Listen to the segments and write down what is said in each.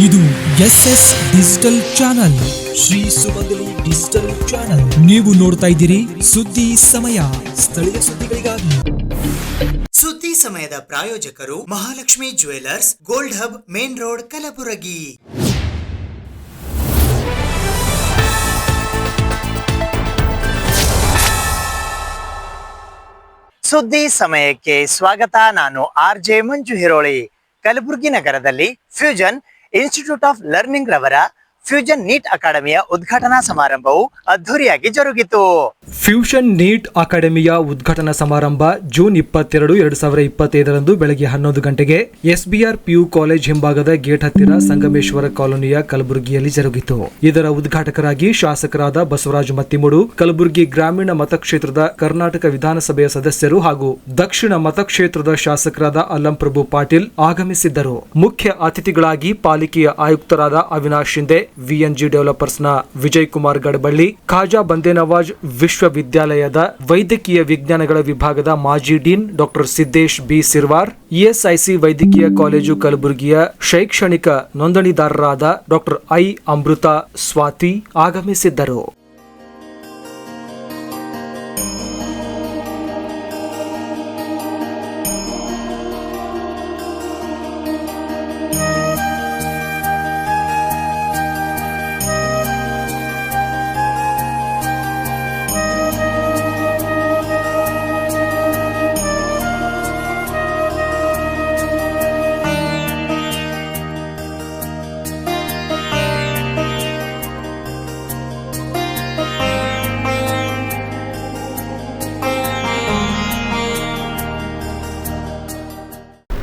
ಇದು SS digital channel, Shri ಸುಮಂಗಲಿ digital channel. ನೀವು ನೋಡ್ತಾ ಇದ್ದೀರಿ ಸುದ್ದಿ ಸಮಯ, ಸ್ಥಳೀಯ ಸುದ್ದಿಗಳಿಗಾಗಿ. ಸುದ್ದಿ ಸಮಯದ ಪ್ರಾಯೋಜಕರು Mahalakshmi jewellers, gold hub, main road, Kalaburagi. ಸುದ್ದಿ ಸಮಯಕ್ಕೆ ಸ್ವಾಗತ. ನಾನು RJ ಮಂಜು ಹಿರೋಳಿ. ಕಲಬುರಗಿ ನಗರದಲ್ಲಿ ಫ್ಯೂಷನ್ ಇನ್ಸ್ಟಿಟ್ಯೂಟ್ ಆಫ್ ಲರ್ನಿಂಗ್ ರವರ ಫ್ಯೂಷನ್ ನೀಟ್ ಅಕಾಡೆಮಿಯ ಉದ್ಘಾಟನಾ ಸಮಾರಂಭವು ಅದ್ಧೂರಿಯಾಗಿ ಜರುಗಿತು. ಫ್ಯೂಷನ್ ನೀಟ್ ಅಕಾಡೆಮಿಯ ಉದ್ಘಾಟನಾ ಸಮಾರಂಭ ಜೂನ್ 22, 2025 ಬೆಳಗ್ಗೆ 11 ಗಂಟೆಗೆ SBR PU ಕಾಲೇಜ್ ಹಿಂಭಾಗದ ಗೇಟ್ ಹತ್ತಿರ ಸಂಗಮೇಶ್ವರ ಕಾಲೋನಿಯ ಕಲಬುರಗಿಯಲ್ಲಿ ಜರುಗಿತು. ಇದರ ಉದ್ಘಾಟಕರಾಗಿ ಶಾಸಕರಾದ ಬಸವರಾಜ ಮತ್ತಿಮೂಡು, ಕಲಬುರಗಿ ಗ್ರಾಮೀಣ ಮತಕ್ಷೇತ್ರದ ಕರ್ನಾಟಕ ವಿಧಾನಸಭೆಯ ಸದಸ್ಯರು ಹಾಗೂ ದಕ್ಷಿಣ ಮತಕ್ಷೇತ್ರದ ಶಾಸಕರಾದ ಅಲ್ಲಂಪ್ರಭು ಪಾಟೀಲ್ ಆಗಮಿಸಿದ್ದರು. ಮುಖ್ಯ ಅತಿಥಿಗಳಾಗಿ ಪಾಲಿಕೆಯ ಆಯುಕ್ತರಾದ ಅವಿನಾಶ್ ಶಿಂದೆ, VNG ಡೆವಲಪರ್ಸ್ನ ವಿಜಯ್ ಕುಮಾರ್ ಗಡಬಳ್ಳಿ, ಖಾಜಾ ಬಂದೇ ನವಾಜ್ ವಿಶ್ವವಿದ್ಯಾಲಯದ ವೈದ್ಯಕೀಯ ವಿಜ್ಞಾನಗಳ ವಿಭಾಗದ ಮಾಜಿ dean doctor Siddesh B Sirwar, ESIC ವೈದ್ಯಕೀಯ ಕಾಲೇಜು ಕಲಬುರಗಿಯ ಶೈಕ್ಷಣಿಕ ನೋಂದಣಿದಾರರಾದ ಡಾಕ್ಟರ್ I ಅಮೃತ ಸ್ವಾತಿ ಆಗಮಿಸಿದ್ದರು.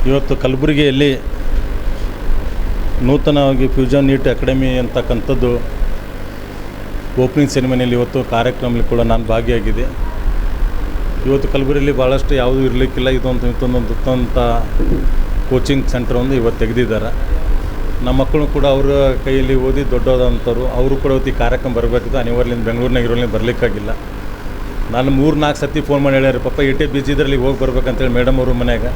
ಇವತ್ತು ಕಲಬುರಗಿಯಲ್ಲಿ ನೂತನವಾಗಿ ಫ್ಯೂಷನ್ ನೀಟ್ ಅಕಾಡೆಮಿ ಅಂತಕ್ಕಂಥದ್ದು ಓಪನಿಂಗ್ ಸೆರೆಮನಿಯಲ್ಲಿ ಇವತ್ತು ಕಾರ್ಯಕ್ರಮದಲ್ಲಿ ಕೂಡ ನಾನು ಭಾಗಿಯಾಗಿದೆ. ಇವತ್ತು ಕಲಬುರಗಿಯಲ್ಲಿ ಭಾಳಷ್ಟು ಯಾವುದೂ ಇರಲಿಕ್ಕಿಲ್ಲ. ಇದೊಂದು ಕೋಚಿಂಗ್ ಸೆಂಟರ್ ಒಂದು ಇವತ್ತು ತೆಗೆದಿದ್ದಾರೆ. ನಮ್ಮ ಮಕ್ಕಳು ಕೂಡ ಅವರ ಕೈಯಲ್ಲಿ ಓದಿ ದೊಡ್ಡದಂಥವ್ರು, ಅವರು ಕೂಡ ಇವತ್ತು ಈ ಕಾರ್ಯಕ್ರಮ ಬರಬೇಕಿತ್ತು. ಅನಿವಾರ್ಯದಿಂದ ಬೆಂಗಳೂರಿನಾಗ ಇರೋಲ್ಲಿ ಬರಲಿಕ್ಕಾಗಿಲ್ಲ. ನಾನು 3-4 ಸತಿ ಫೋನ್ ಮಾಡಿ ಹೇಳ್ಯಾರ, ಪಾಪ ಬಿಜಿ ಇದರಲ್ಲಿ ಹೋಗಿ ಬರ್ಬೇಕಂತೇಳಿ ಮೇಡಮ್ ಅವರು ಮನೆಯಾಗ.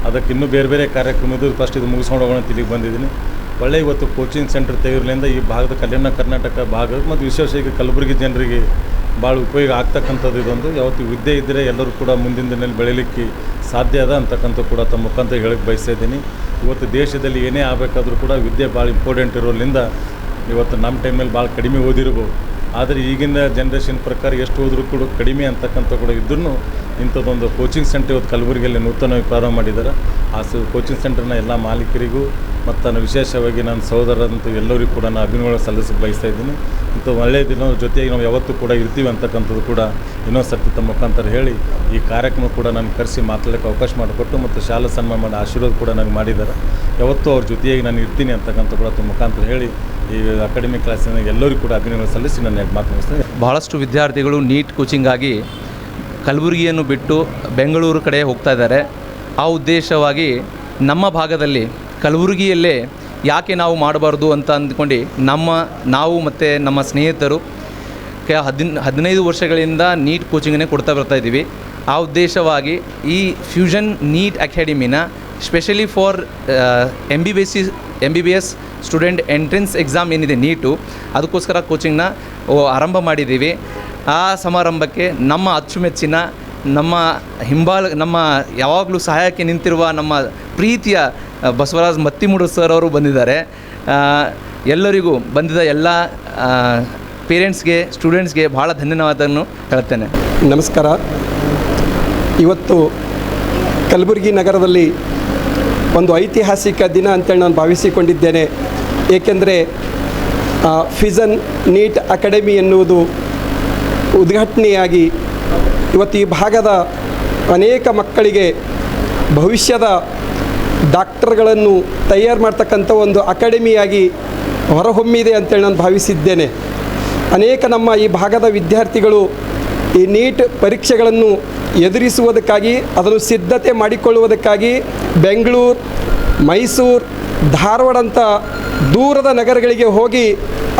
ಅದಕ್ಕೆ ಇನ್ನೂ ಬೇರೆ ಬೇರೆ ಕಾರ್ಯಕ್ರಮ ಇದು, ಫಸ್ಟ್ ಇದು ಮುಗಿಸ್ಕೊಂಡು ಹೋಗೋಣ ಅಂತ ಇಲ್ಲಿಗೆ ಬಂದಿದ್ದೀನಿ. ಒಳ್ಳೆ ಇವತ್ತು ಕೋಚಿಂಗ್ ಸೆಂಟರ್ ತೆಗೆದ್ರಿಂದ ಈ ಭಾಗದ ಕಲ್ಯಾಣ ಕರ್ನಾಟಕ ಭಾಗ ಮತ್ತು ವಿಶೇಷವಾಗಿ ಕಲಬುರಗಿ ಜನರಿಗೆ ಭಾಳ ಉಪಯೋಗ ಆಗ್ತಕ್ಕಂಥದ್ದು ಇದೊಂದು. ಯಾವತ್ತು ವಿದ್ಯೆ ಇದ್ದರೆ ಎಲ್ಲರೂ ಕೂಡ ಮುಂದಿನ ದಿನದಲ್ಲಿ ಬೆಳೀಲಿಕ್ಕೆ ಸಾಧ್ಯ ಅದ ಅಂತಕ್ಕಂಥ ಕೂಡ ತಮ್ಮ ಮುಖಾಂತರ ಹೇಳಕ್ಕೆ ಬಯಸ್ತಾ ಇದ್ದೀನಿ. ಇವತ್ತು ದೇಶದಲ್ಲಿ ಏನೇ ಆಗಬೇಕಾದ್ರೂ ಕೂಡ ವಿದ್ಯೆ ಭಾಳ ಇಂಪಾರ್ಟೆಂಟ್ ಇರೋದ್ರಿಂದ ಇವತ್ತು ನಮ್ಮ ಟೈಮಲ್ಲಿ ಭಾಳ ಕಡಿಮೆ ಓದಿರ್ಬೋದು, ಆದರೆ ಈಗಿನ ಜನ್ರೇಷನ್ ಪ್ರಕಾರ ಎಷ್ಟು ಹೋದರೂ ಕೂಡ ಕಡಿಮೆ ಅಂತಕ್ಕಂಥ ಕೂಡ ಇದ್ರೂ ಇಂಥದ್ದೊಂದು ಕೋಚಿಂಗ್ ಸೆಂಟರ್ ಇವತ್ತು ಕಲಬುರಗಿಯಲ್ಲಿ ನೂತನವಾಗಿ ಪ್ರಾರಂಭ ಮಾಡಿದ್ದಾರೆ. ಆ ಕೋಚಿಂಗ್ ಸೆಂಟರ್ನ ಎಲ್ಲ ಮಾಲೀಕರಿಗೂ ಮತ್ತು ನಾನು ವಿಶೇಷವಾಗಿ ನನ್ನ ಸಹೋದರಂತೂ ಎಲ್ಲರಿಗೂ ಕೂಡ ನಾನು ಅಭಿನಂದನೆ ಸಲ್ಲಿಸಕ್ಕೆ ಬಯಸ್ತಾ ಇದ್ದೀನಿ. ಇಂಥ ಒಳ್ಳೆಯ ದಿನ ಜೊತೆಗೆ ನಾವು ಯಾವತ್ತೂ ಕೂಡ ಇರ್ತೀವಿ ಅಂತಕ್ಕಂಥದ್ದು ಕೂಡ ಇನ್ನೊಂದು ಸರ್ತಿ ತಮ್ಮ ಮುಖಾಂತರ ಹೇಳಿ ಈ ಕಾರ್ಯಕ್ರಮ ಕೂಡ ನಾನು ಕರೆಸಿ ಮಾತಾಡೋಕ್ಕೆ ಅವಕಾಶ ಮಾಡಿಕೊಟ್ಟು ಮತ್ತು ಶಾಲಾ ಸನ್ಮಾನ ಮಾಡಿ ಆಶೀರ್ವಾದ ಕೂಡ ನನಗೆ ಮಾಡಿದ್ದಾರೆ. ಯಾವತ್ತೂ ಅವ್ರ ಜೊತೆಯಾಗಿ ನಾನು ಇರ್ತೀನಿ ಅಂತಕ್ಕಂಥ ಕೂಡ ತಮ್ಮ ಮುಖಾಂತರ ಹೇಳಿ ಈ ಅಕಾಡೆಮಿಕ್ ಕ್ಲಾಸಿನ ಎಲ್ಲರಿಗೂ ಕೂಡ ಅಭಿನಂದನೆ ಸಲ್ಲಿಸಿ ನನ್ನ ಮಾತು ಮುಗಿಸ್ತೇನೆ. ಬಹಳಷ್ಟು ವಿದ್ಯಾರ್ಥಿಗಳು ನೀಟ್ ಕೋಚಿಂಗಾಗಿ ಕಲಬುರಗಿಯನ್ನು ಬಿಟ್ಟು ಬೆಂಗಳೂರು ಕಡೆ ಹೋಗ್ತಾ ಇದ್ದಾರೆ. ಆ ಉದ್ದೇಶವಾಗಿ ನಮ್ಮ ಭಾಗದಲ್ಲಿ ಕಲಬುರಗಿಯಲ್ಲೇ ಯಾಕೆ ನಾವು ಮಾಡಬಾರ್ದು ಅಂತ ಅಂದ್ಕೊಂಡು ನಾವು ಮತ್ತು ನಮ್ಮ ಸ್ನೇಹಿತರು 15 ವರ್ಷಗಳಿಂದ ನೀಟ್ ಕೋಚಿಂಗನ್ನೇ ಕೊಡ್ತಾ ಬರ್ತಾಯಿದ್ದೀವಿ. ಆ ಉದ್ದೇಶವಾಗಿ ಈ ಫ್ಯೂಷನ್ ನೀಟ್ ಅಕಾಡೆಮಿನ specially for MBBS student entrance exam ಏನಿದೆ ನೀಟು, ಅದಕ್ಕೋಸ್ಕರ ಕೋಚಿಂಗ್ನ ಆರಂಭ ಮಾಡಿದ್ದೀವಿ. ಆ ಸಮಾರಂಭಕ್ಕೆ ನಮ್ಮ ಅಚ್ಚುಮೆಚ್ಚಿನ ನಮ್ಮ ಯಾವಾಗಲೂ ಸಹಾಯಕ್ಕೆ ನಿಂತಿರುವ ನಮ್ಮ ಪ್ರೀತಿಯ ಬಸವರಾಜ ಮತ್ತಿಮೂಡು ಸರ್ ಅವರು ಬಂದಿದ್ದಾರೆ. ಎಲ್ಲರಿಗೂ ಬಂದಿದ್ದ ಎಲ್ಲ ಪೇರೆಂಟ್ಸ್ಗೆ, ಸ್ಟೂಡೆಂಟ್ಸ್ಗೆ ಭಾಳ ಧನ್ಯವಾದವನ್ನು ಹೇಳ್ತೇನೆ. ನಮಸ್ಕಾರ. ಇವತ್ತು ಕಲಬುರಗಿ ನಗರದಲ್ಲಿ ಒಂದು ಐತಿಹಾಸಿಕ ದಿನ ಅಂತೇಳಿ ನಾನು ಭಾವಿಸಿಕೊಂಡಿದ್ದೇನೆ. ಏಕೆಂದರೆ ಫ್ಯೂಷನ್ ನೀಟ್ ಅಕಾಡೆಮಿ ಎನ್ನುವುದು ಉದ್ಘಾಟನೆಯಾಗಿ ಇವತ್ತು ಈ ಭಾಗದ ಅನೇಕ ಮಕ್ಕಳಿಗೆ ಭವಿಷ್ಯದ ಡಾಕ್ಟರ್ಗಳನ್ನು ತಯಾರು ಮಾಡ್ತಕ್ಕಂಥ ಒಂದು ಅಕಾಡೆಮಿಯಾಗಿ ಹೊರಹೊಮ್ಮಿದೆ ಅಂತೇಳಿ ನಾನು ಭಾವಿಸಿದ್ದೇನೆ. ಅನೇಕ ನಮ್ಮ ಈ ಭಾಗದ ವಿದ್ಯಾರ್ಥಿಗಳು ಈ ನೀಟ್ ಪರೀಕ್ಷೆಗಳನ್ನು ಎದುರಿಸುವುದಕ್ಕಾಗಿ, ಅದನ್ನು ಸಿದ್ಧತೆ ಮಾಡಿಕೊಳ್ಳುವುದಕ್ಕಾಗಿ ಬೆಂಗಳೂರು, ಮೈಸೂರು, ಧಾರವಾಡಂಥ ದೂರದ ನಗರಗಳಿಗೆ ಹೋಗಿ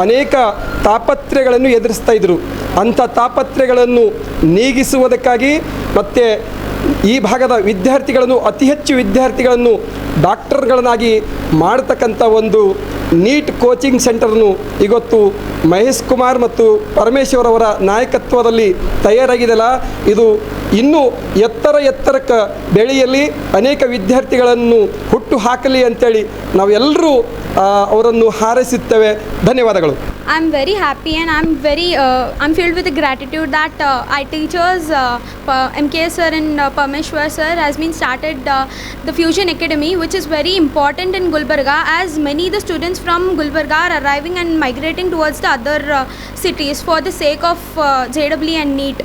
ಅನೇಕ ತಾಪತ್ರೆಗಳನ್ನು ಎದುರಿಸ್ತಾ ಇದ್ದರು. ಅಂಥ ತಾಪತ್ರೆಗಳನ್ನು ನೀಗಿಸುವುದಕ್ಕಾಗಿ ಮತ್ತು ಈ ಭಾಗದ ವಿದ್ಯಾರ್ಥಿಗಳನ್ನು, ಅತಿ ಹೆಚ್ಚು ವಿದ್ಯಾರ್ಥಿಗಳನ್ನು ಡಾಕ್ಟರ್ಗಳನ್ನಾಗಿ ಮಾಡತಕ್ಕಂಥ ಒಂದು ನೀಟ್ ಕೋಚಿಂಗ್ ಸೆಂಟರ್ನು ಇವತ್ತು ಮಹೇಶ್ ಕುಮಾರ್ ಮತ್ತು ಪರಮೇಶ್ವರ್ ಅವರ ನಾಯಕತ್ವದಲ್ಲಿ ತಯಾರಾಗಿದೆಯಲ್ಲ, ಇದು ಇನ್ನೂ ಎತ್ತರಕ್ಕೆ ಬೆಳೆಯಲಿ, ಅನೇಕ ವಿದ್ಯಾರ್ಥಿಗಳನ್ನು ಹುಟ್ಟು ಹಾಕಲಿ ಅಂತೇಳಿ ನಾವೆಲ್ಲರೂ ಅವರನ್ನು ಹಾರೈಸುತ್ತೇವೆ. ಧನ್ಯವಾದಗಳು. I'm very happy and I'm filled with gratitude that our teachers MKS sir and Parmeshwar sir has been started the Fusion Academy, which is very important in Gulbarga, as many the students from Gulbarga are arriving and migrating towards the other cities for the sake of JEE and NEET.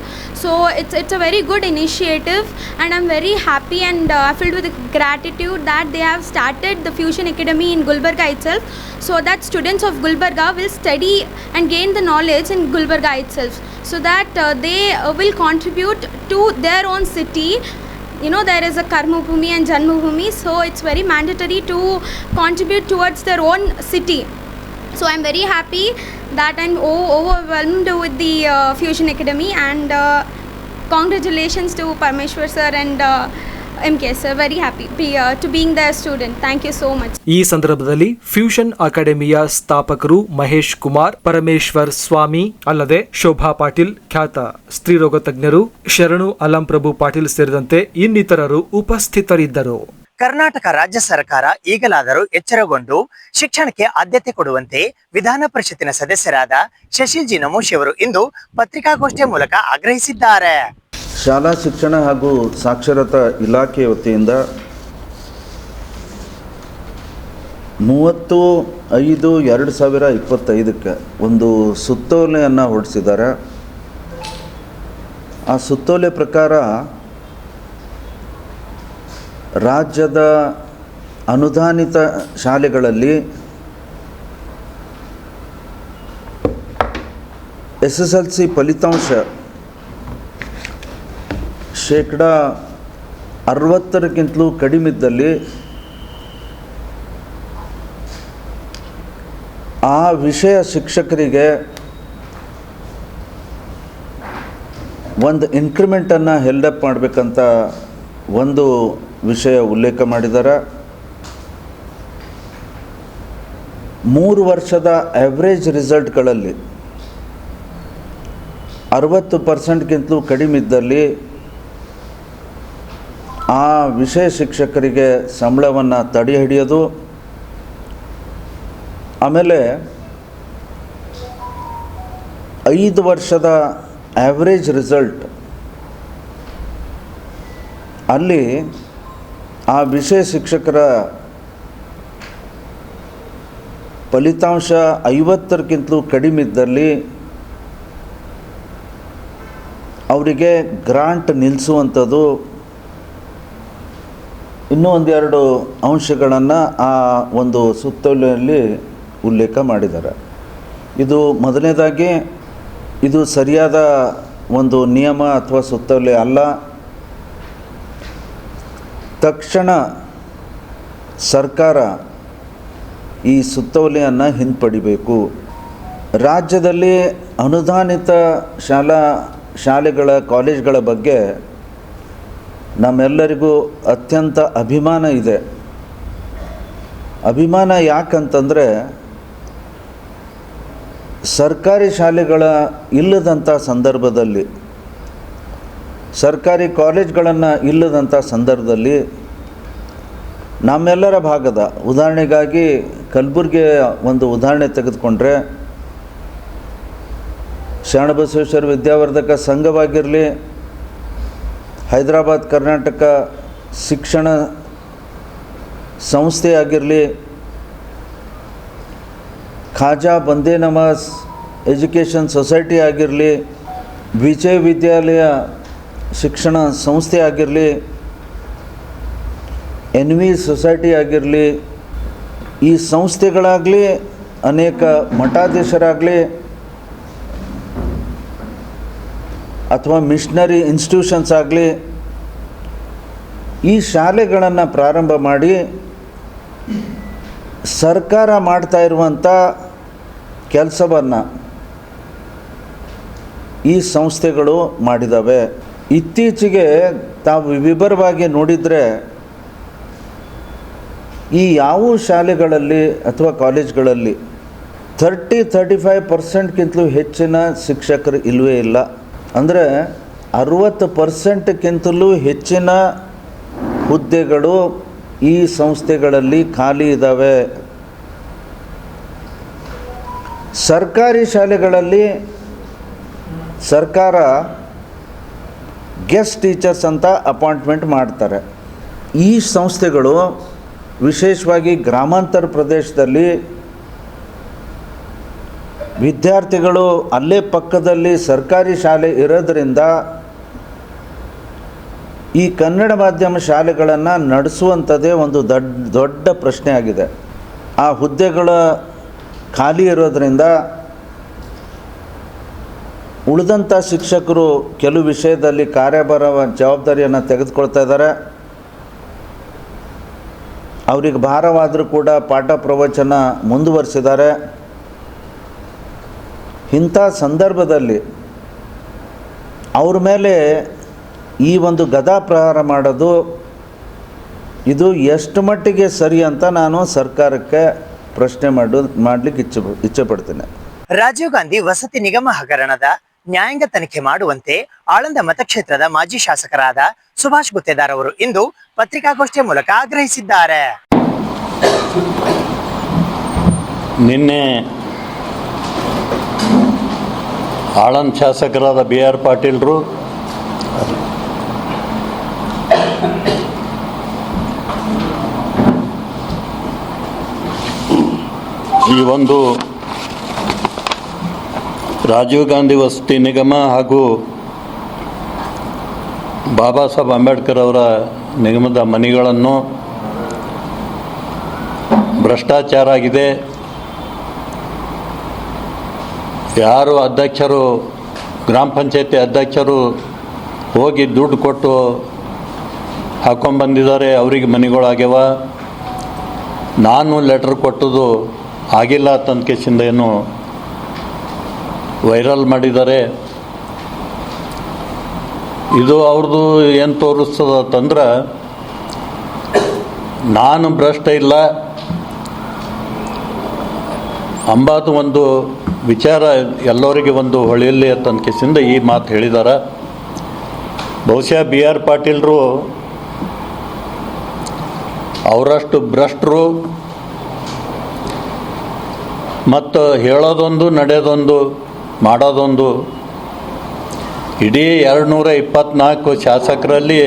So it's a very good initiative, and I'm very happy and filled with gratitude that they have started the Fusion Academy in Gulbarga itself, so that students of Gulbarga will study and gain the knowledge in Gulbarga itself, so that they will contribute to their own city. You know, there is a Karma Bhumi and Janma Bhumi, so it's very mandatory to contribute towards their own city. So I'm very happy that I'm overwhelmed with the Fusion Academy, and congratulations to Parmeshwar sir and MKS sir. Very happy to being their student. Thank you so much. ಈ ಸಂದರ್ಭದಲ್ಲಿ fusion ಅಕಾಡೆಮಿಯ ಸ್ಥಾಪಕರು ಮಹೇಶ್ ಕುಮಾರ್, ಪರಮೇಶ್ವರ್ ಸ್ವಾಮಿ ಅಲ್ಲದೆ ಶೋಭಾ ಪಾಟೀಲ್, ಖ್ಯಾತ ಸ್ತ್ರೀರೋಗ ತಜ್ಞರು ಶರಣು ಅಲಂಪ್ರಭು ಪಾಟೀಲ್ ಸೇರಿದಂತೆ ಇನ್ನಿತರರು ಉಪಸ್ಥಿತರಿದ್ದರು. ಕರ್ನಾಟಕ ರಾಜ್ಯ ಸರ್ಕಾರ ಈಗಲಾದರೂ ಎಚ್ಚರಗೊಂಡು ಶಿಕ್ಷಣಕ್ಕೆ ಆದ್ಯತೆ ಕೊಡುವಂತೆ ವಿಧಾನ ಪರಿಷತ್ತಿನ ಸದಸ್ಯರಾದ ಶಶಿಲ್ ಜಿ ನಮೋಶಿ ಅವರು ಇಂದು ಪತ್ರಿಕಾಗೋಷ್ಠಿಯ ಮೂಲಕ ಆಗ್ರಹಿಸಿದ್ದಾರೆ. ಶಾಲಾ ಶಿಕ್ಷಣ ಹಾಗೂ ಸಾಕ್ಷರತಾ ಇಲಾಖೆ ವತಿಯಿಂದ 30/5/2025 ಒಂದು ಸುತ್ತೋಲೆಯನ್ನು ಹೊರಡಿಸಿದ್ದಾರೆ. ಆ ಸುತ್ತೋಲೆ ಪ್ರಕಾರ ರಾಜ್ಯದ ಅನುದಾನಿತ ಶಾಲೆಗಳಲ್ಲಿ SSLC ಫಲಿತಾಂಶ 60% ಕಡಿಮಿದ್ದಲ್ಲಿ ಆ ವಿಷಯ ಶಿಕ್ಷಕರಿಗೆ ಒಂದು ಇನ್ಕ್ರಿಮೆಂಟನ್ನು ಹೆಲ್ಡಪ್ ಮಾಡಬೇಕಂತ ಒಂದು ವಿಷಯ ಉಲ್ಲೇಖ ಮಾಡಿದ್ದಾರೆ. 3 ವರ್ಷದ ಆವ್ರೇಜ್ ರಿಸಲ್ಟ್ಗಳಲ್ಲಿ 60%ಗಿಂತಲೂ ಕಡಿಮೆ ಇದ್ದಲ್ಲಿ ಆ ವಿಷಯ ಶಿಕ್ಷಕರಿಗೆ ಸಂಬಳವನ್ನು ತಡೆ ಹಿಡಿಯೋದು, ಆಮೇಲೆ 5 ವರ್ಷದ ಆವ್ರೇಜ್ ರಿಸಲ್ಟ್ ಅಲ್ಲಿ ಆ ವಿಷಯ ಶಿಕ್ಷಕರ ಫಲಿತಾಂಶ 50ಕ್ಕಿಂತಲೂ ಕಡಿಮೆ ಇದ್ದಲ್ಲಿ ಅವರಿಗೆ ಗ್ರಾಂಟ್ ನಿಲ್ಲಿಸುವಂಥದ್ದು, ಇನ್ನೂ ಒಂದೆರಡು ಅಂಶಗಳನ್ನು ಆ ಒಂದು ಸುತ್ತೋಲೆಯಲ್ಲಿ ಉಲ್ಲೇಖ ಮಾಡಿದ್ದಾರೆ. ಇದು ಮೊದಲನೇದಾಗಿ ಇದು ಸರಿಯಾದ ಒಂದು ನಿಯಮ ಅಥವಾ ಸುತ್ತೋಲೆ ಅಲ್ಲ. ತಕ್ಷಣ ಸರ್ಕಾರ ಈ ಸುತ್ತೋಲೆಯನ್ನು ಹಿಂಪಡಿಬೇಕು. ರಾಜ್ಯದಲ್ಲಿ ಅನುದಾನಿತ ಶಾಲೆಗಳ ಕಾಲೇಜ್ಗಳ ಬಗ್ಗೆ ನಮ್ಮೆಲ್ಲರಿಗೂ ಅತ್ಯಂತ ಅಭಿಮಾನ ಇದೆ. ಅಭಿಮಾನ ಯಾಕಂತಂದರೆ ಸರ್ಕಾರಿ ಶಾಲೆಗಳ ಇಲ್ಲದಂಥ ಸಂದರ್ಭದಲ್ಲಿ, ಸರ್ಕಾರಿ ಕಾಲೇಜ್ಗಳನ್ನು ಇಲ್ಲದಂಥ ಸಂದರ್ಭದಲ್ಲಿ ನಮ್ಮೆಲ್ಲರ ಭಾಗದ, ಉದಾಹರಣೆಗಾಗಿ ಕಲಬುರಗಿಯ ಒಂದು ಉದಾಹರಣೆ ತೆಗೆದುಕೊಂಡ್ರೆ ಶರಣಬಸವೇಶ್ವರ ವಿದ್ಯಾವರ್ಧಕ ಸಂಘವಾಗಿರಲಿ, ಹೈದರಾಬಾದ್ ಕರ್ನಾಟಕ ಶಿಕ್ಷಣ ಸಂಸ್ಥೆ ಆಗಿರಲಿ, ಖಾಜಾ ಬಂದೇ ನಮಾಜ್ ಎಜುಕೇಷನ್ ಸೊಸೈಟಿ ಆಗಿರಲಿ, ವಿಜಯ ವಿದ್ಯಾಲಯ ಶಿಕ್ಷಣ ಸಂಸ್ಥೆ ಆಗಿರಲಿ, NV ಸೊಸೈಟಿ ಆಗಿರಲಿ, ಈ ಸಂಸ್ಥೆಗಳಾಗಲಿ, ಅನೇಕ ಮಠಾಧೀಶರಾಗಲಿ ಅಥವಾ ಮಿಷನರಿ ಇನ್ಸ್ಟಿಟ್ಯೂಷನ್ಸ್ ಆಗಲಿ, ಈ ಶಾಲೆಗಳನ್ನು ಪ್ರಾರಂಭ ಮಾಡಿ ಸರ್ಕಾರ ಮಾಡ್ತಾ ಇರುವಂಥ ಕೆಲಸವನ್ನು ಈ ಸಂಸ್ಥೆಗಳು ಮಾಡಿದ್ದಾವೆ. ಇತ್ತೀಚೆಗೆ ತಾವು ವಿವರವಾಗಿ ನೋಡಿದರೆ ಈ ಯಾವ ಶಾಲೆಗಳಲ್ಲಿ ಅಥವಾ ಕಾಲೇಜ್ಗಳಲ್ಲಿ 35% ಹೆಚ್ಚಿನ ಶಿಕ್ಷಕರು ಇಲ್ಲವೇ ಇಲ್ಲ. ಅಂದರೆ 60%ಕ್ಕಿಂತಲೂ ಹೆಚ್ಚಿನ ಹುದ್ದೆಗಳು ಈ ಸಂಸ್ಥೆಗಳಲ್ಲಿ ಖಾಲಿ ಇದ್ದಾವೆ. ಸರ್ಕಾರಿ ಶಾಲೆಗಳಲ್ಲಿ ಸರ್ಕಾರ ಗೆಸ್ಟ್ ಟೀಚರ್ಸ್ ಅಂತ ಅಪಾಯಿಂಟ್ಮೆಂಟ್ ಮಾಡ್ತಾರೆ. ಈ ಸಂಸ್ಥೆಗಳು ವಿಶೇಷವಾಗಿ ಗ್ರಾಮಾಂತರ ಪ್ರದೇಶದಲ್ಲಿ ವಿದ್ಯಾರ್ಥಿಗಳು ಅಲ್ಲೇ ಪಕ್ಕದಲ್ಲಿ ಸರ್ಕಾರಿ ಶಾಲೆ ಇರೋದರಿಂದ ಈ ಕನ್ನಡ ಮಾಧ್ಯಮ ಶಾಲೆಗಳನ್ನು ನಡೆಸುವಂಥದ್ದೇ ಒಂದು ದೊಡ್ಡ ಪ್ರಶ್ನೆ ಆಗಿದೆ. ಆ ಹುದ್ದೆಗಳ ಖಾಲಿ ಇರೋದರಿಂದ ಉಳಿದಂಥ ಶಿಕ್ಷಕರು ಕೆಲವು ವಿಷಯದಲ್ಲಿ ಕಾರ್ಯಭಾರ ಜವಾಬ್ದಾರಿಯನ್ನು ತೆಗೆದುಕೊಳ್ತಾ ಇದ್ದಾರೆ. ಅವರಿಗೆ ಭಾರವಾದರೂ ಕೂಡ ಪಾಠ ಪ್ರವಚನ ಮುಂದುವರಿಸಿದ್ದಾರೆ. ಇಂಥ ಸಂದರ್ಭದಲ್ಲಿ ಅವ್ರ ಮೇಲೆ ಈ ಒಂದು ಗದಾ ಪ್ರಹಾರ ಮಾಡೋದು ಇದು ಎಷ್ಟು ಮಟ್ಟಿಗೆ ಸರಿ ಅಂತ ನಾನು ಸರ್ಕಾರಕ್ಕೆ ಪ್ರಶ್ನೆ ಮಾಡಲಿಕ್ಕೆ ಇಚ್ಛೆಪಡ್ತೇನೆ. ರಾಜೀವ್ ಗಾಂಧಿ ವಸತಿ ನಿಗಮ ಹಗರಣದ ನ್ಯಾಯಾಂಗ ತನಿಖೆ ಮಾಡುವಂತೆ ಆಳಂದ ಮತಕ್ಷೇತ್ರದ ಮಾಜಿ ಶಾಸಕರಾದ ಸುಭಾಷ್ ಗುತ್ತೇದಾರ್ ಅವರು ಇಂದು ಪತ್ರಿಕಾಗೋಷ್ಠಿಯ ಮೂಲಕ ಆಗ್ರಹಿಸಿದ್ದಾರೆ. ನಿನ್ನೆ ಆಳಂದ ಶಾಸಕರಾದ BR ಪಾಟೀಲ್ರು ಈ ಒಂದು ರಾಜೀವ್ ಗಾಂಧಿ ವಸತಿ ನಿಗಮ ಹಾಗೂ ಬಾಬಾ ಸಾಹೇಬ್ ಅಂಬೇಡ್ಕರ್ ಅವರ ನಿಗಮದ ಮನೆಗಳನ್ನು ಭ್ರಷ್ಟಾಚಾರ ಆಗಿದೆ, ಯಾರು ಅಧ್ಯಕ್ಷರು ಗ್ರಾಮ ಪಂಚಾಯತಿ ಅಧ್ಯಕ್ಷರು ಹೋಗಿ ದುಡ್ಡು ಕೊಟ್ಟು ಹಾಕೊಂಡ್ಬಂದಿದ್ದಾರೆ, ಅವರಿಗೆ ಮನೆಗಳಾಗ್ಯವ, ನಾನು ಲೆಟ್ರ್ ಕೊಟ್ಟದು ಆಗಿಲ್ಲ ಅಂತ ಕೇಸಿಂದ ಏನು ವೈರಲ್ ಮಾಡಿದ್ದಾರೆ. ಇದು ಅವ್ರದ್ದು ಏನು ತೋರಿಸ್ತದಂದ್ರೆ ನಾನು ಭ್ರಷ್ಟ ಇಲ್ಲ ಅಂಬಾದು ಒಂದು ವಿಚಾರ ಎಲ್ಲರಿಗೆ ಒಂದು ಹೊಳೆಯಲ್ಲಿ ಅಂತ ಕೇಸಿಂದ ಈ ಮಾತು ಹೇಳಿದ್ದಾರೆ. ಬಹುಶಃ BR ಪಾಟೀಲ್ರು ಅವರಷ್ಟು ಭ್ರಷ್ಟರು ಮತ್ತು ಹೇಳೋದೊಂದು ನಡೆಯೋದೊಂದು ಮಾಡೋದೊಂದು. ಇಡೀ 224 ಶಾಸಕರಲ್ಲಿ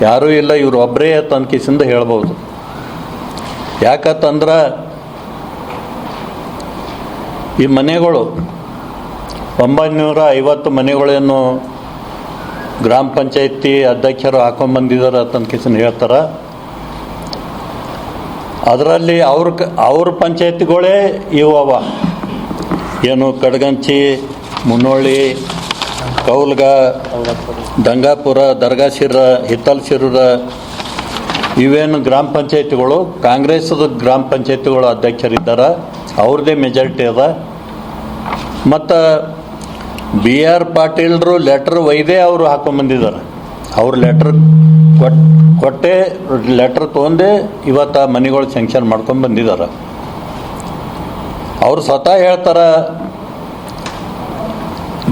ಯಾರೂ ಇಲ್ಲ, ಇವರು ಒಬ್ಬರೇ ತನಕಿಸಿಂದ ಹೇಳ್ಬೋದು. ಯಾಕಂತಂದ್ರೆ ಈ ಮನೆಗಳು 950 ಮನೆಗಳೇನು ಗ್ರಾಮ ಪಂಚಾಯತಿ ಅಧ್ಯಕ್ಷರು ಹಾಕೊಂಡ್ಬಂದಿದ್ದಾರೆ ತನಕಿಸಿಂದ ಹೇಳ್ತಾರೆ. ಅದರಲ್ಲಿ ಅವ್ರ ಪಂಚಾಯತಿಗಳೇ ಇವು ಅವ, ಏನು ಕಡಗಂಚಿ, ಮುನ್ನೋಳಿ, ಕೌಲ್ಗ, ದಂಗಾಪುರ, ದರ್ಗಾಶಿರ, ಹಿತ್ತಲ್ಸಿರ ಇವೇನು ಗ್ರಾಮ ಪಂಚಾಯತಿಗಳು ಕಾಂಗ್ರೆಸ್ದ ಗ್ರಾಮ ಪಂಚಾಯತಿಗಳು ಅಧ್ಯಕ್ಷರಿದ್ದಾರೆ, ಅವ್ರದ್ದೇ ಮೆಜಾರಿಟಿ ಅದ. ಮತ್ತು BR ಪಾಟೀಲ್ರು ಲೆಟ್ರ್ ಒಯ್ದೇ ಅವರು ಹಾಕೊಂಡ್ಬಂದಿದ್ದಾರೆ. ಅವ್ರು ಲೆಟ್ರ್ ಕೊಟ್ಟೆ ಲೆಟ್ರ್ ತೊಗೊಂಡೆ ಇವತ್ತು ಮನೆಗಳು ಸ್ಯಾಂಕ್ಷನ್ ಮಾಡ್ಕೊಂಡು ಬಂದಿದ್ದಾರೆ. ಅವ್ರು ಸ್ವತಃ ಹೇಳ್ತಾರೆ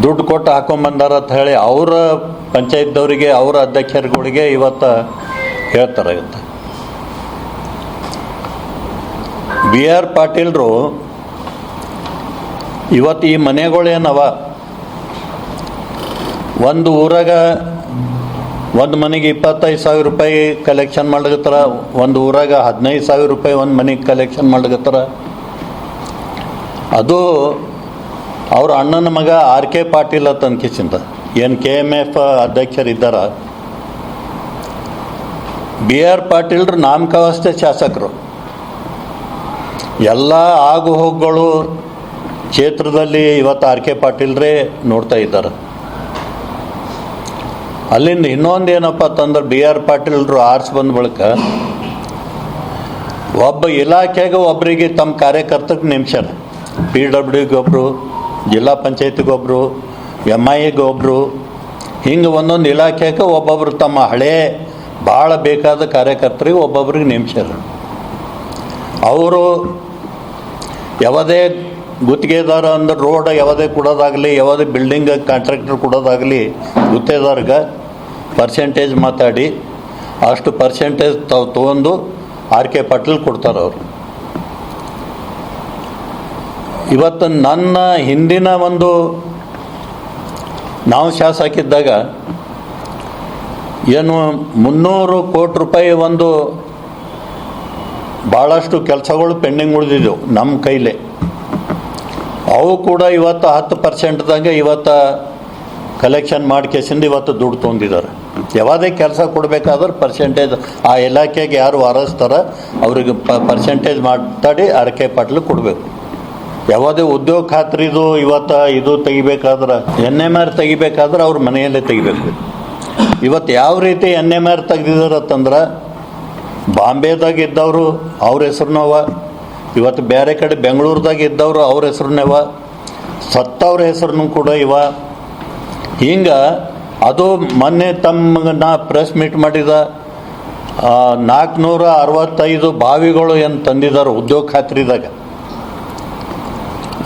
ದುಡ್ಡು ಕೊಟ್ಟು ಹಾಕೊಂಡ್ಬಂದಾರ ಅಂತ ಹೇಳಿ ಅವರ ಪಂಚಾಯತ್ದವರಿಗೆ ಅವರ ಅಧ್ಯಕ್ಷರುಗಳಿಗೆ ಇವತ್ತು ಹೇಳ್ತಾರೆ. BR ಪಾಟೀಲ್ರು ಇವತ್ತು ಈ ಮನೆಗಳೇನವ, ಒಂದು ಊರಾಗ ಒಂದು ಮನೆಗೆ 25,000 ರೂಪಾಯಿ ಕಲೆಕ್ಷನ್ ಮಾಡ್ಲಿಕತ್ತಾರ, ಒಂದು ಊರಾಗ 15,000 ರೂಪಾಯಿ ಒಂದು ಮನೆಗೆ ಕಲೆಕ್ಷನ್ ಮಾಡ್ಲಿಕತ್ತಾರ. ಅದು ಅವ್ರ ಅಣ್ಣನ ಮಗ RK ಪಾಟೀಲ್ ಅಂತ ಅನ್ಕಿಸಿಂದ ಏನು KMF ಅಧ್ಯಕ್ಷರಿದ್ದಾರೆ. BR ಪಾಟೀಲ್ರು ನಾಮಕಾವಸ್ಥೆ ಶಾಸಕರು. ಎಲ್ಲ ಆಗು ಹೋಗುಗಳು ಕ್ಷೇತ್ರದಲ್ಲಿ ಇವತ್ತು RK ಪಾಟೀಲ್ರೇ ನೋಡ್ತಾ ಇದ್ದಾರೆ. ಅಲ್ಲಿಂದ ಇನ್ನೊಂದು ಏನಪ್ಪ ಅಂತಂದ್ರೆ BR ಪಾಟೀಲ್ರು ಆರ್ಸ್ ಬಂದ ಬಳಿಕ ಒಬ್ಬ ಇಲಾಖೆಗೆ ಒಬ್ಬರಿಗೆ ತಮ್ಮ ಕಾರ್ಯಕರ್ತಕ್ಕೆ ನೇಮಿಸ್ಯಾರ. PWDಗೆ ಒಬ್ಬರು, ಜಿಲ್ಲಾ ಪಂಚಾಯತಿಗೆ ಒಬ್ಬರು, MIಗೆ ಒಬ್ಬರು, ಹಿಂಗೆ ಒಂದೊಂದು ಇಲಾಖೆಗೆ ಒಬ್ಬೊಬ್ಬರು ತಮ್ಮ ಹಳೇ ಭಾಳ ಬೇಕಾದ ಕಾರ್ಯಕರ್ತರಿಗೆ ಒಬ್ಬೊಬ್ರಿಗೆ ನೇಮಿಸ್ಯಾರ. ಅವರು ಯಾವುದೇ ಗುತ್ತಿಗೆದಾರ ಅಂದ್ರೆ ರೋಡ್ ಯಾವುದೇ ಕೊಡೋದಾಗಲಿ, ಯಾವುದೇ ಬಿಲ್ಡಿಂಗ್ ಕಾಂಟ್ರಾಕ್ಟರ್ ಕೊಡೋದಾಗಲಿ, ಗುತ್ತೇದಾರ್ಗೆ ಪರ್ಸೆಂಟೇಜ್ ಮಾತಾಡಿ ಅಷ್ಟು ಪರ್ಸೆಂಟೇಜ್ ತಾವು ತೊಗೊಂಡು ಆರ್ ಕೆ ಪಾಟೀಲ್ ಕೊಡ್ತಾರೆ ಅವರು. ಇವತ್ತು ನನ್ನ ಹಿಂದಿನ ಒಂದು ನಾವು ಶಾಸಕಿದ್ದಾಗ ಏನು 300 ಕೋಟಿ ರೂಪಾಯಿ ಒಂದು ಭಾಳಷ್ಟು ಕೆಲಸಗಳು ಪೆಂಡಿಂಗ್ ಉಳಿದಿದ್ದೆವು ನಮ್ಮ ಕೈಲೇ. ಅವು ಕೂಡ ಇವತ್ತು 10%ದಾಗ ಇವತ್ತು ಕಲೆಕ್ಷನ್ ಮಾಡ್ಕೇಸಿಂದ ಇವತ್ತು ದುಡ್ಡು ತೊಗೊಂಡಿದ್ದಾರೆ. ಯಾವುದೇ ಕೆಲಸ ಕೊಡಬೇಕಾದ್ರೆ ಪರ್ಸೆಂಟೇಜ್ ಆ ಇಲಾಖೆಗೆ ಯಾರು ವಾರಸ್ತಾರ ಅವ್ರಿಗೆ ಪರ್ಸೆಂಟೇಜ್ ಮಾತಾಡಿ ಆರ್ ಕೆ ಪಾಟೀಲ್ ಕೊಡಬೇಕು. ಯಾವುದೇ ಉದ್ಯೋಗ ಖಾತ್ರಿದು ಇವತ್ತು ಇದು ತೆಗಿಬೇಕಾದ್ರೆ NMR ತೆಗಿಬೇಕಾದ್ರೆ ಅವ್ರ ಮನೆಯಲ್ಲೇ ತೆಗಿಬೇಕು. ಇವತ್ತು ಯಾವ ರೀತಿ NMR ತೆಗ್ದಿದಾರತ್ತಂದ್ರೆ ಬಾಂಬೆದಾಗ ಇದ್ದವರು ಅವ್ರ ಹೆಸ್ರನ್ನವ, ಇವತ್ತು ಬೇರೆ ಕಡೆ ಬೆಂಗಳೂರದಾಗ ಇದ್ದವರು ಅವ್ರ ಹೆಸ್ರನ್ನವ, ಸತ್ತವ್ರ ಹೆಸ್ರನ್ನೂ ಕೂಡ ಇವ. ಹಿಂಗೆ ಅದು ಮೊನ್ನೆ ನಾ ಪ್ರೆಸ್ ಮೀಟ್ ಮಾಡಿದ 465 ಬಾವಿಗಳು ಏನು ತಂದಿದ್ದಾರೆ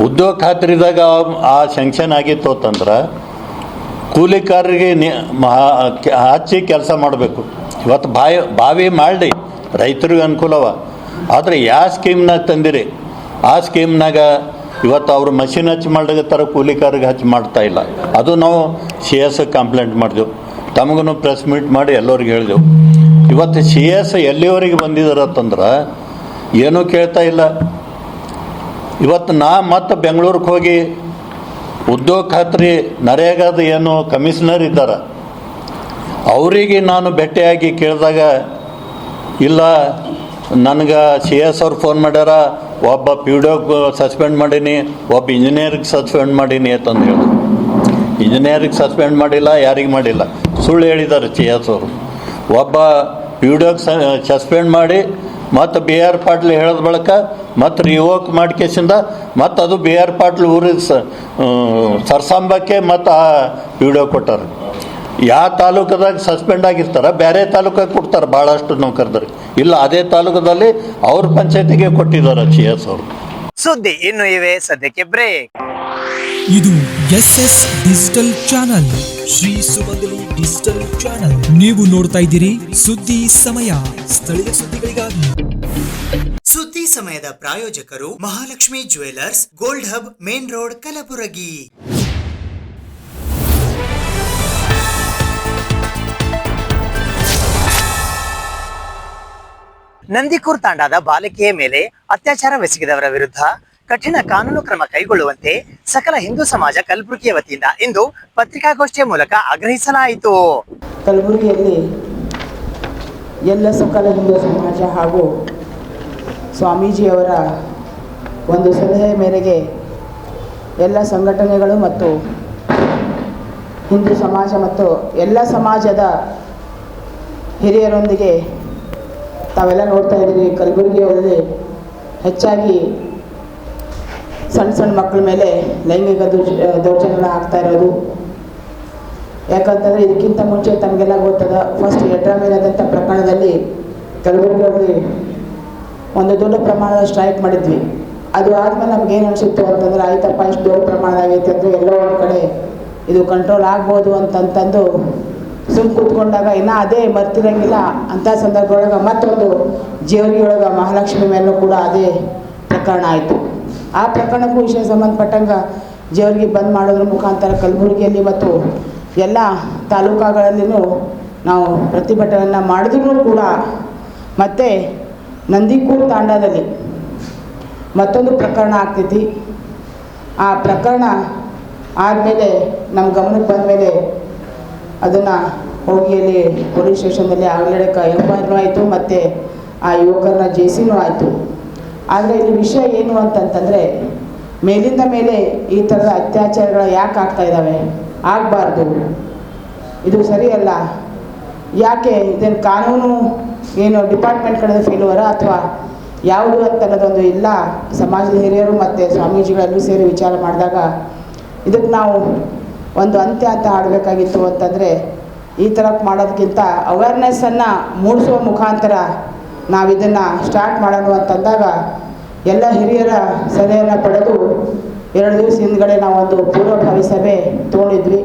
ಉದ್ಯೋಗ ಖಾತ್ರಿದಾಗ ಆ ಸ್ಯಾಂಕ್ಷನ್ ಆಗಿತ್ತು ಅಂತಂದ್ರೆ ಕೂಲಿಕಾರರಿಗೆ ಹಚ್ಚಿ ಕೆಲಸ ಮಾಡಬೇಕು. ಇವತ್ತು ಬಾವಿ ಮಾಡಿ ರೈತರಿಗೆ ಅನುಕೂಲವ. ಆದರೆ ಯಾವ ಸ್ಕೀಮ್ನಾಗ ತಂದಿರಿ ಆ ಸ್ಕೀಮ್ನಾಗ ಇವತ್ತು ಅವರು ಮಷಿನ್ ಹಚ್ಚಿ ಮಾಡಕತ್ತಾರ, ಕೂಲಿಕಾರಿಗೆ ಹಚ್ಚಿ ಮಾಡ್ತಾ ಇಲ್ಲ. ಅದು ನಾವು CS ಕಂಪ್ಲೇಂಟ್ ಮಾಡಿದೆವು, ತಮಗೂ ಪ್ರೆಸ್ ಮೀಟ್ ಮಾಡಿ ಎಲ್ಲರಿಗೆ ಹೇಳಿದೆವು. ಇವತ್ತು CS ಎಲ್ಲಿವರೆಗೆ ಬಂದಿದ್ದಾರತ್ತಂದ್ರೆ ಏನೂ ಕೇಳ್ತಾ ಇಲ್ಲ. ಇವತ್ತು ಮತ್ತೆ ಬೆಂಗಳೂರಿಗೆ ಹೋಗಿ ಉದ್ಯೋಗ ಖಾತ್ರಿ ನರೇಗಾದ ಏನು ಕಮಿಷನರ್ ಇದ್ದಾರೆ ಅವರಿಗೆ ನಾನು ಭೇಟಿಯಾಗಿ ಕೇಳಿದಾಗ, ಇಲ್ಲ ನನಗೆ CS ಅವ್ರು ಫೋನ್ ಮಾಡ್ಯಾರ, ಒಬ್ಬ PDO ಸಸ್ಪೆಂಡ್ ಮಾಡೀನಿ, ಒಬ್ಬ ಇಂಜಿನಿಯರಿಗೆ ಸಸ್ಪೆಂಡ್ ಮಾಡೀನಿ ಅಂತಂದು ಹೇಳಿದ್ರು. ಇಂಜಿನಿಯರಿಗೆ ಸಸ್ಪೆಂಡ್ ಮಾಡಿಲ್ಲ, ಯಾರಿಗೆ ಮಾಡಿಲ್ಲ, ಸುಳ್ಳು ಹೇಳಿದ್ದಾರೆ CS ಅವರು. ಒಬ್ಬ PDO ಸಸ್ಪೆಂಡ್ ಮಾಡಿ ಮತ್ತು BR ಪಾಟೀಲ್ ಹೇಳಿದ ಬಳಿಕ ಮತ್ತು ರಿವೋಕ್ ಮಾಡ್ಕೇಸಿಂದ ಮತ್ತು ಅದು BR ಪಾಟೀಲ್ ಊರಿಗೆ ಸರ್ಸಾಂಬಕ್ಕೆ ಮತ್ತು ಆ PDO ಕೊಟ್ಟಾರೆ. ಯಾವ ತಾಲೂಕದಾಗ ಸಸ್ಪೆಂಡ್ ಆಗಿರ್ತಾರ ಬೇರೆ ತಾಲೂಕಾಗ ಕೊಡ್ತಾರೆ ಭಾಳಷ್ಟು ನೌಕರರಿಗೆ, ಇಲ್ಲ ಅದೇ ತಾಲೂಕದಲ್ಲಿ ಅವ್ರ ಪಂಚಾಯತಿಗೆ ಕೊಟ್ಟಿದ್ದಾರೆ CS ಅವರು. ಸುದ್ದಿ ಇನ್ನು ಇವೆ, ಸದ್ಯಕ್ಕೆ ಬ್ರೇಕ್. ಇದು SS ಡಿಜಿಟಲ್ ಚಾನಲ್, ಶ್ರೀ ಸುಮಂಗಲಿ ಡಿಜಿಟಲ್ ಚಾನಲ್. ನೀವು ನೋಡ್ತಾ ಇದ್ದೀರಿ ಸುದ್ದಿ ಸಮಯ, ಸ್ಥಳೀಯ ಸುದ್ದಿಗಳಿಗಾಗಿ. ಸುದ್ದಿ ಸಮಯದ ಪ್ರಾಯೋಜಕರು Mahalakshmi jewellers, gold hub, main road, Kalaburagi. Nandikur ತಾಂಡಾದ ಬಾಲಕಿಯ ಮೇಲೆ ಅತ್ಯಾಚಾರವೆಸಗಿದವರ ವಿರುದ್ಧ ಕಠಿಣ ಕಾನೂನು ಕ್ರಮ ಕೈಗೊಳ್ಳುವಂತೆ ಸಕಲ ಹಿಂದೂ ಸಮಾಜ ಕಲಬುರಗಿಯ ವತಿಯಿಂದ ಇಂದು ಪತ್ರಿಕಾಗೋಷ್ಠಿಯ ಮೂಲಕ ಆಗ್ರಹಿಸಲಾಯಿತು. ಕಲಬುರಗಿಯಲ್ಲಿ ಎಲ್ಲ ಸಕಲ ಹಿಂದೂ ಸಮಾಜ ಹಾಗೂ ಸ್ವಾಮೀಜಿಯವರ ಒಂದು ಸಲಹೆ ಮೇರೆಗೆ ಎಲ್ಲ ಸಂಘಟನೆಗಳು ಮತ್ತು ಹಿಂದೂ ಸಮಾಜ ಮತ್ತು ಎಲ್ಲ ಸಮಾಜದ ಹಿರಿಯರೊಂದಿಗೆ ತಾವೆಲ್ಲ ನೋಡ್ತಾ ಇದ್ದೀವಿ, ಕಲಬುರಗಿಯಲ್ಲಿ ಹೆಚ್ಚಾಗಿ ಸಣ್ಣ ಮಕ್ಕಳ ಮೇಲೆ ಲೈಂಗಿಕ ದೌರ್ಜನ್ಯಗಳು ಆಗ್ತಾ ಇರೋದು. ಯಾಕಂತಂದರೆ ಇದಕ್ಕಿಂತ ಮುಂಚೆ ತಮಗೆಲ್ಲ ಗೊತ್ತದ, ಫಸ್ಟ್ ಯಡ್ರಾಮೇಲಾದಂಥ ಪ್ರಕರಣದಲ್ಲಿ ಕಲಬುರಗಿಯಲ್ಲಿ ಒಂದು ದೊಡ್ಡ ಪ್ರಮಾಣದ ಸ್ಟ್ರೈಕ್ ಮಾಡಿದ್ವಿ. ಅದು ಆದಮೇಲೆ ನಮಗೇನು ಅನಿಸಿತ್ತು ಅಂತಂದರೆ, ಆಯ್ತಪ್ಪ ಇಷ್ಟು ದೊಡ್ಡ ಪ್ರಮಾಣದಾಗೈತೆ ಅಂದರೆ ಎಲ್ಲೋ ಒಂದು ಕಡೆ ಇದು ಕಂಟ್ರೋಲ್ ಆಗ್ಬೋದು ಅಂತಂತಂದು ಸುಮ್ಮನೆ ಕೂತ್ಕೊಂಡಾಗ ಇನ್ನೂ ಅದೇ ಮರ್ತಿರಂಗಿಲ್ಲ. ಅಂಥ ಸಂದರ್ಭದೊಳಗೆ ಮತ್ತೊಂದು ಜೇವರ್ಗಿಯೊಳಗೆ ಮಹಾಲಕ್ಷ್ಮಿ ಮೇಲೂ ಕೂಡ ಅದೇ ಪ್ರಕರಣ ಆಯಿತು. ಆ ಪ್ರಕರಣಕ್ಕೂ ವಿಷಯ ಸಂಬಂಧಪಟ್ಟಂಗೆ ಜೇವರ್ಗಿ ಬಂದ್ ಮಾಡೋದ್ರ ಮುಖಾಂತರ ಕಲಬುರಗಿಯಲ್ಲಿ ಮತ್ತು ಎಲ್ಲ ತಾಲೂಕುಗಳಲ್ಲಿಯೂ ನಾವು ಪ್ರತಿಭಟನೆಯನ್ನು ಮಾಡಿದ್ರೂ ಕೂಡ ಮತ್ತೆ ನಂದಿಕೂರ್ ತಾಂಡಾದಲ್ಲಿ ಮತ್ತೊಂದು ಪ್ರಕರಣ ಆಗ್ತೈತಿ. ಆ ಪ್ರಕರಣ ಆದಮೇಲೆ ನಮ್ಮ ಗಮನಕ್ಕೆ ಬಂದ ಮೇಲೆ ಅದನ್ನು ಹೋಗಿ ಅಲ್ಲಿ ಪೊಲೀಸ್ ಸ್ಟೇಷನ್ನಲ್ಲಿ ಆಗಲೇ ಎಂಕ್ವೈರಿನೂ ಆಯಿತು ಮತ್ತು ಆ ಯುವಕರನ್ನ ಜೇಸಿನೂ ಆಯಿತು. ಆದರೆ ಇಲ್ಲಿ ವಿಷಯ ಏನು ಅಂತಂತಂದರೆ, ಮೇಲಿಂದ ಮೇಲೆ ಈ ಥರದ ಅತ್ಯಾಚಾರಗಳು ಯಾಕೆ ಆಗ್ತಾ ಇದ್ದಾವೆ? ಆಗಬಾರ್ದು, ಇದು ಸರಿಯಲ್ಲ. ಯಾಕೆ ಇದನ್ನು ಕಾನೂನು ಏನು ಡಿಪಾರ್ಟ್ಮೆಂಟ್ ಕಡೆದ ಫೇಲ್ಯೂರ ಅಥವಾ ಯಾವುದು ಅಂತ ಅನ್ನೋದೊಂದು ಇಲ್ಲ. ಸಮಾಜದ ಹಿರಿಯರು ಮತ್ತು ಸ್ವಾಮೀಜಿಗಳೆಲ್ಲರೂ ಸೇರಿ ವಿಚಾರ ಮಾಡಿದಾಗ ಇದಕ್ಕೆ ನಾವು ಒಂದು ಅಂತ್ಯ ಅಂತ ಆಡಬೇಕಾಗಿತ್ತು. ಅಂತಂದರೆ ಈ ಥರ ಮಾಡೋದಕ್ಕಿಂತ ಅವೇರ್ನೆಸ್ಸನ್ನು ಮೂಡಿಸುವ ಮುಖಾಂತರ ನಾವಿದನ್ನು ಸ್ಟಾರ್ಟ್ ಮಾಡೋಣ ಅಂತಂದಾಗ ಎಲ್ಲ ಹಿರಿಯರ ಸಲಹೆಯನ್ನು ಪಡೆದು 2 ದಿವಸ ಹಿಂದ್ಗಡೆ ನಾವೊಂದು ಪೂರ್ವಭಾವಿ ಸಭೆ ತೊಗೊಂಡಿದ್ವಿ.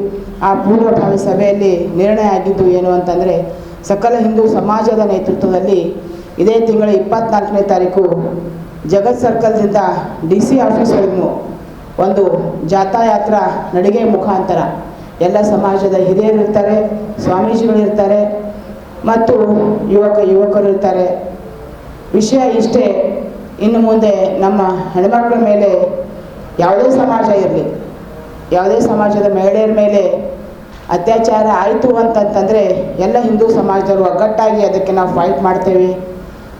ಆ ಪೂರ್ವಭಾವಿ ಸಭೆಯಲ್ಲಿ ನಿರ್ಣಯ ಆಗಿದ್ದು ಏನು ಅಂತಂದರೆ, ಸಕಲ ಹಿಂದೂ ಸಮಾಜದ ನೇತೃತ್ವದಲ್ಲಿ ಇದೇ ತಿಂಗಳ 24ನೇ ತಾರೀಕು ಜಗತ್ ಸರ್ಕಲ್ದಿಂದ DC ಆಫೀಸ್ವರೆಗೂ ಒಂದು ಜಾಥಾಯಾತ್ರಾ ನಡಿಗೆ ಮುಖಾಂತರ ಎಲ್ಲ ಸಮಾಜದ ಹಿರಿಯರು ಇರ್ತಾರೆ, ಸ್ವಾಮೀಜಿಗಳಿರ್ತಾರೆ ಮತ್ತು ಯುವಕರು ಇರ್ತಾರೆ. ವಿಷಯ ಇಷ್ಟೇ, ಇನ್ನು ಮುಂದೆ ನಮ್ಮ ಹೆಣ್ಮಕ್ಳ ಮೇಲೆ ಯಾವುದೇ ಸಮಾಜ ಇರಲಿ, ಯಾವುದೇ ಸಮಾಜದ ಮಹಿಳೆಯರ ಮೇಲೆ ಅತ್ಯಾಚಾರ ಆಯಿತು ಅಂತಂತಂದರೆ ಎಲ್ಲ ಹಿಂದೂ ಸಮಾಜದವರು ಒಗ್ಗಟ್ಟಾಗಿ ಅದಕ್ಕೆ ನಾವು ಫೈಟ್ ಮಾಡ್ತೇವೆ.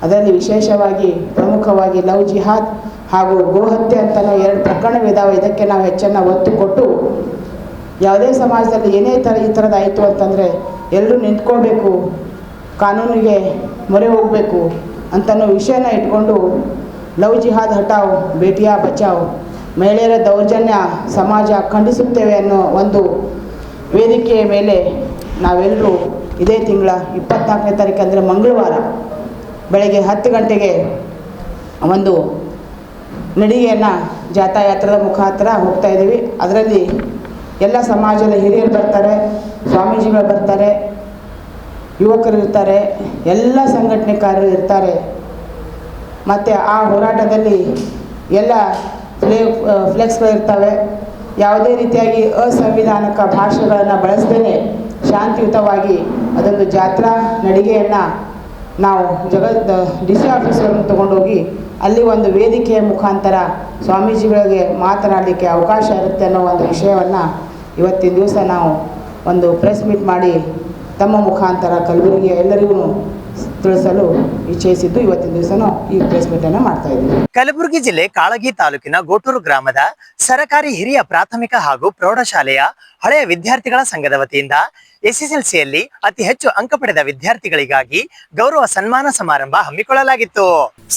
ಅದರಲ್ಲಿ ವಿಶೇಷವಾಗಿ ಪ್ರಮುಖವಾಗಿ ಲವ್ ಜಿಹಾದ್ ಹಾಗೂ ಗೋಹತ್ಯೆ ಅಂತಲೂ 2 ಪ್ರಕರಣವಿದ್ದಾವೆ. ಇದಕ್ಕೆ ನಾವು ಹೆಚ್ಚನ್ನು ಒತ್ತು ಕೊಟ್ಟು ಯಾವುದೇ ಸಮಾಜದಲ್ಲಿ ಏನೇ ಈ ಥರದ್ದಾಯಿತು ಅಂತಂದರೆ ಎಲ್ಲರೂ ನಿಂತ್ಕೋಬೇಕು, ಕಾನೂನಿಗೆ ಮೊರೆ ಹೋಗಬೇಕು ಅಂತನೋ ವಿಷಯನ ಇಟ್ಕೊಂಡು ಲವ್ ಜಿಹಾದ್ ಹಟಾವ್ ಬೇಟಿಯಾ ಬಚಾವ್, ಮಹಿಳೆಯರ ದೌರ್ಜನ್ಯ ಸಮಾಜ ಖಂಡಿಸುತ್ತೇವೆ ಅನ್ನೋ ಒಂದು ವೇದಿಕೆಯ ಮೇಲೆ ನಾವೆಲ್ಲರೂ ಇದೇ ತಿಂಗಳ 24ನೇ ತಾರೀಕು ಅಂದರೆ ಮಂಗಳವಾರ ಬೆಳಗ್ಗೆ 10 ಗಂಟೆಗೆ ಒಂದು ನಡಿಗೆಯನ್ನು ಜಾಥಾಯಾತ್ರದ ಮುಖಾಂತರ ಹೋಗ್ತಾ ಇದ್ದೀವಿ. ಅದರಲ್ಲಿ ಎಲ್ಲ ಸಮಾಜದ ಹಿರಿಯರು ಬರ್ತಾರೆ, ಸ್ವಾಮೀಜಿಗಳು ಬರ್ತಾರೆ, ಯುವಕರು ಇರ್ತಾರೆ, ಎಲ್ಲ ಸಂಘಟನೆಕಾರರು ಇರ್ತಾರೆ. ಮತ್ತು ಆ ಹೋರಾಟದಲ್ಲಿ ಎಲ್ಲ ಫ್ಲೆಕ್ಸ್ಗಳು ಇರ್ತವೆ. ಯಾವುದೇ ರೀತಿಯಾಗಿ ಅಸಂವಿಧಾನಿಕ ಭಾಷೆಗಳನ್ನು ಬಳಸದೇ ಶಾಂತಿಯುತವಾಗಿ ಅದೊಂದು ಜಾತ್ರಾ ನಡಿಗೆಯನ್ನು ನಾವು DC ಆಫೀಸನ್ನು ತೊಗೊಂಡೋಗಿ ಅಲ್ಲಿ ಒಂದು ವೇದಿಕೆಯ ಮುಖಾಂತರ ಸ್ವಾಮೀಜಿಗಳಿಗೆ ಮಾತನಾಡಲಿಕ್ಕೆ ಅವಕಾಶ ಇರುತ್ತೆ ಅನ್ನೋ ಒಂದು ವಿಷಯವನ್ನು ಇವತ್ತಿನ ದಿವಸ ನಾವು ಒಂದು ಪ್ರೆಸ್ ಮೀಟ್ ಮಾಡಿ ತಮ್ಮ ಮುಖಾಂತರ ಕಲಬುರಗಿಯ ಎಲ್ಲರಿಗೂ ತಿಳಿಸಲು ಇಚ್ಛಿಸಿದ್ದು ಇವತ್ತಿನ ದಿವಸನೂ ಈ ಪ್ರೆಸ್ ಮೀಟನ್ನು ಮಾಡ್ತಾ ಇದ್ದೀವಿ. ಕಲಬುರಗಿ ಜಿಲ್ಲೆ ಕಾಳಗಿ ತಾಲೂಕಿನ ಗೋಟೂರು ಗ್ರಾಮದ ಸರಕಾರಿ ಹಿರಿಯ ಪ್ರಾಥಮಿಕ ಹಾಗೂ ಪ್ರೌಢಶಾಲೆಯ ಹಳೆಯ ವಿದ್ಯಾರ್ಥಿಗಳ ಸಂಘದ ವತಿಯಿಂದ SSLCಯಲ್ಲಿ ಅತಿ ಹೆಚ್ಚು ಅಂಕ ಪಡೆದ ವಿದ್ಯಾರ್ಥಿಗಳಿಗಾಗಿ ಗೌರವ ಸನ್ಮಾನ ಸಮಾರಂಭ ಹಮ್ಮಿಕೊಳ್ಳಲಾಗಿತ್ತು.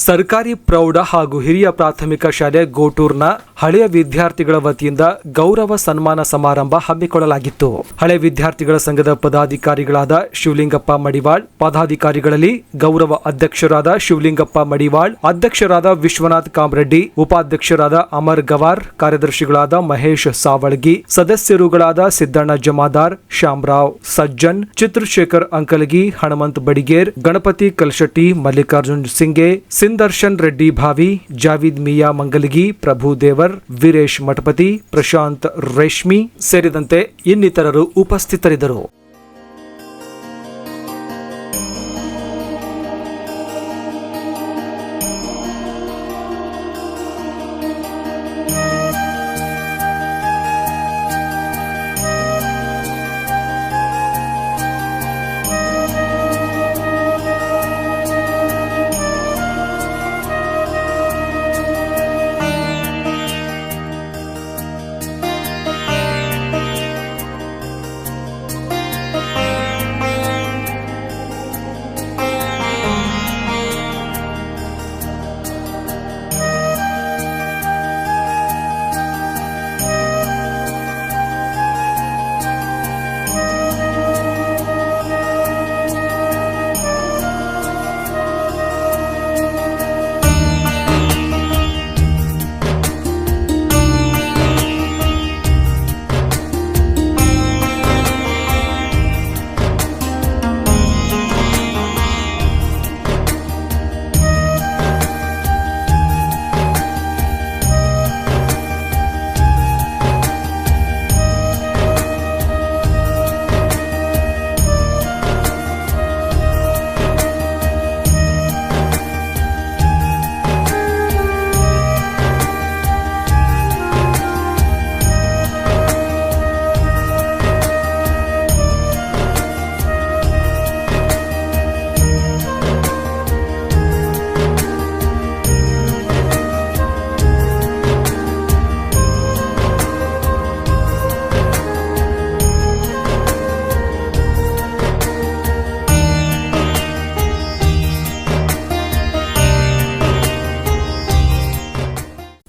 ಸರ್ಕಾರಿ ಪ್ರೌಢ ಹಾಗೂ ಹಿರಿಯ ಪ್ರಾಥಮಿಕ ಶಾಲೆ ಗೋಟೂರ್ನ ಹಳೆಯ ವಿದ್ಯಾರ್ಥಿಗಳ ವತಿಯಿಂದ ಗೌರವ ಸನ್ಮಾನ ಸಮಾರಂಭ ಹಮ್ಮಿಕೊಳ್ಳಲಾಗಿತ್ತು. ಹಳೆಯ ವಿದ್ಯಾರ್ಥಿಗಳ ಸಂಘದ ಪದಾಧಿಕಾರಿಗಳಾದ ಶಿವಲಿಂಗಪ್ಪ ಮಡಿವಾಳ್, ಪದಾಧಿಕಾರಿಗಳಲ್ಲಿ ಗೌರವ ಅಧ್ಯಕ್ಷರಾದ ಶಿವಲಿಂಗಪ್ಪ ಮಡಿವಾಳ್, ಅಧ್ಯಕ್ಷರಾದ ವಿಶ್ವನಾಥ್ ಕಾಮರೆಡ್ಡಿ, ಉಪಾಧ್ಯಕ್ಷರಾದ ಅಮರ್ ಗವಾರ್, ಕಾರ್ಯದರ್ಶಿಗಳಾದ ಮಹೇಶ್ ಸಾವಳ್ಗಿ, ಸದಸ್ಯರುಗಳಾದ ಸಿದ್ದಣ್ಣ ಜಮಾದಾರ್, ಶ್ಯಾಮರಾವ್ ಸಜ್ಜನ್, ಚಿತ್ರಶೇಖರ್ ಅಂಕಲಗಿ, ಹನುಮಂತ್ ಬಡಿಗೇರ್, ಗಣಪತಿ ಕಲ್ಶೆಟ್ಟಿ, ಮಲ್ಲಿಕಾರ್ಜುನ್ ಸಿಂಗೆ, ಸಿಂದರ್ಶನ್ ರೆಡ್ಡಿ ಭಾವಿ, ಜಾವಿದ್ ಮಿಯಾ ಮಂಗಲಗಿ, ಪ್ರಭು ದೇವರ್, ವೀರೇಶ್ ಮಠಪತಿ, ಪ್ರಶಾಂತ್ ರೇಷ್ಮಿ ಸೇರಿದಂತೆ ಇನ್ನಿತರರು ಉಪಸ್ಥಿತರಿದ್ದರು.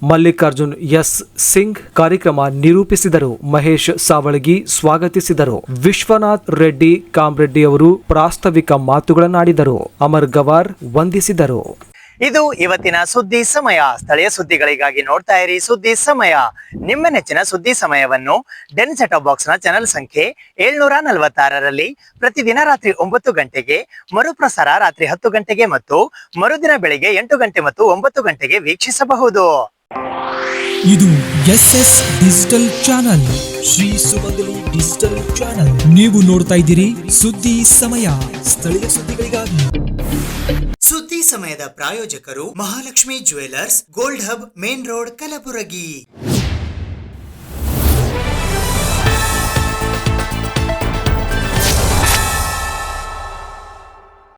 ಮಲ್ಲಿಕಾರ್ಜುನ್ ಎಸ್ ಸಿಂಗ್ ಕಾರ್ಯಕ್ರಮ ನಿರೂಪಿಸಿದರು. ಮಹೇಶ್ ಸಾವಳಗಿ ಸ್ವಾಗತಿಸಿದರು. ವಿಶ್ವನಾಥ್ ರೆಡ್ಡಿ ಕಾಮ್ರೆಡ್ಡಿ ಅವರು ಪ್ರಾಸ್ತಾವಿಕ ಮಾತುಗಳನ್ನಾಡಿದರು. ಅಮರ್ ಗವಾರ್ ವಂದಿಸಿದರು. ಇದು ಇವತ್ತಿನ ಸುದ್ದಿ ಸಮಯ. ಸ್ಥಳೀಯ ಸುದ್ದಿಗಳಿಗಾಗಿ ನೋಡ್ತಾ ಇರಿ ಸುದ್ದಿ ಸಮಯ. ನಿಮ್ಮ ನೆಚ್ಚಿನ ಸುದ್ದಿ ಸಮಯವನ್ನು ಡೆನ್ ಸೆಟ್ ಬಾಕ್ಸ್ ನ ಚಾನೆಲ್ ಸಂಖ್ಯೆ 746ರಲ್ಲಿ ಪ್ರತಿದಿನ ರಾತ್ರಿ 9 ಗಂಟೆಗೆ, ಮರುಪ್ರಸಾರ ರಾತ್ರಿ 10 ಗಂಟೆಗೆ ಮತ್ತು ಮರುದಿನ ಬೆಳಿಗ್ಗೆ 8 ಗಂಟೆ ಮತ್ತು 9 ಗಂಟೆಗೆ ವೀಕ್ಷಿಸಬಹುದು. ಇದು ಎಸ್ಎಸ್ ಡಿಜಿಟಲ್ ಚಾನಲ್, ಶ್ರೀ ಸುಮಂಗಲಿ ಡಿಜಿಟಲ್ ಚಾನಲ್. ನೀವು ನೋಡ್ತಾ ಇದ್ದೀರಿ ಸುದ್ದಿ ಸಮಯ, ಸ್ಥಳೀಯ ಸುದ್ದಿಗಳಿಗಾಗಿ. ಸುದ್ದಿ ಸಮಯದ ಪ್ರಾಯೋಜಕರು Mahalakshmi jewellers, gold hub, main road, Kalaburagi.